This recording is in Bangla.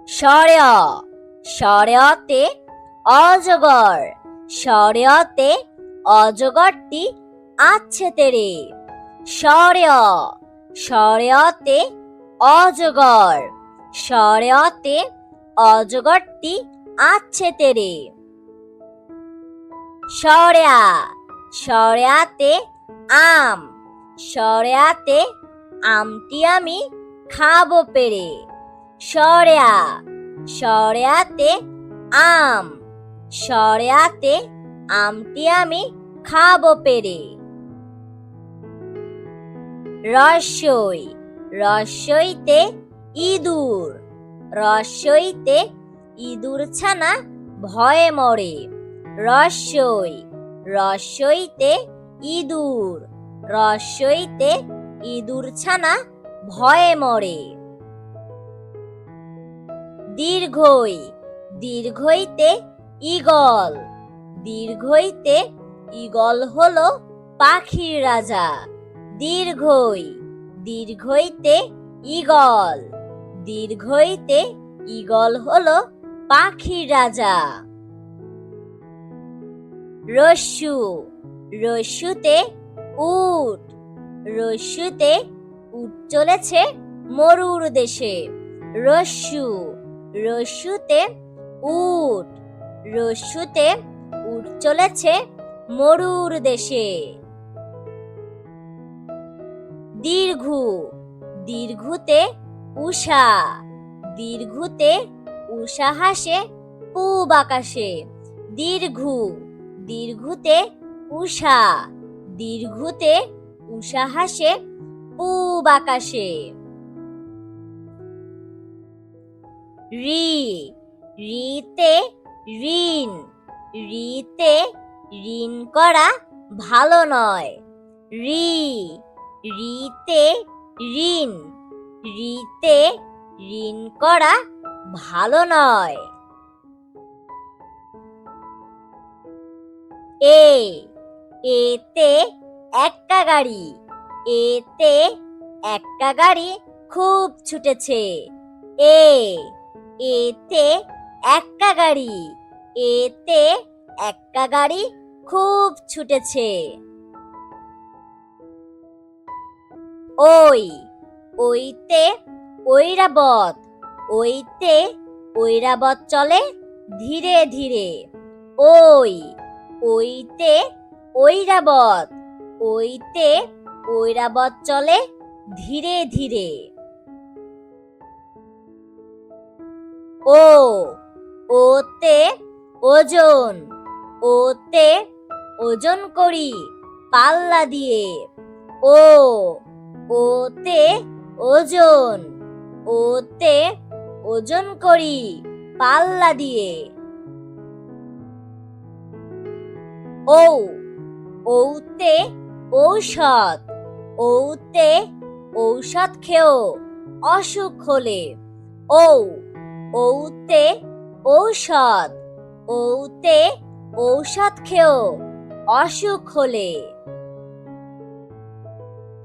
শর্য শর্যতে অজগর, শর্যতে অজগরটি আছে তেরে। শর্য শর্যতে অজগর, শর্যতে অজগরটি আছে তেরে। শর্যা শর্যাতে আম, শর্যাতে আমটি আমি খাবো পেরে। শর্যা শর্যাতে আম, শর্যাতে আমটি আমি খাবো পেরে। রস্যই রস্যইতে ইঁদুর, রস্যইতে ইঁদুর ছানা ভয়ে মরে। রস্যই রস্যইতে ইঁদুর, রস্যইতে ইঁদুর ছানা ভয়ে মরে। দীর্ঘই দীর্ঘইতে ঈগল, দীর্ঘইতে ঈগল হলো পাখির রাজা। দীর্ঘই দীর্ঘইতে ঈগল, দীর্ঘইতে ঈগল হলো পাখির রাজা। রস্যু রস্যুতে উট, রস্যুতে উট চলেছে মরুর দেশে। রস্যু রস্যুতে উট, রস্যুতে উট চলেছে মরুর দেশে। দীর্ঘু দীর্ঘুতে উষা, দীর্ঘুতে উষা হাসে পূব আকাশে। দীর্ঘু দীর্ঘুতে উষা, দীর্ঘুতে উষা হাসে পূব আকাশে। ঋ ঋতে ঋণ, ঋতে ঋণ করা ভালো নয়। ঋ ঋতে ঋণ, ঋতে ঋণ করা ভালো নয়। এতে এক্কা গাড়ি, এতে এক্কা গাড়ি খুব ছুটেছে। এতে এক্কা গাড়ি, এতে এক্কা গাড়ি খুব ছুটেছে। ওইতে ঐরাবত, ওইতে ঐরাবত চলে ধীরে ধীরে। ওইতে ঐরাবত, ওইতে ঐরাবত চলে ধীরে ধীরে। ওতে ওজন, ওতে ওজন করি পাল্লা দিয়ে। ওতে ওজন, ওতে ওজন করি পাল্লা দিয়ে। ওতে ঔষধ, ওতে ঔষধ খেও অসুখ হলে। ওতে ঔষধ, ওতে ঔষধ খেও অসুখ হলে।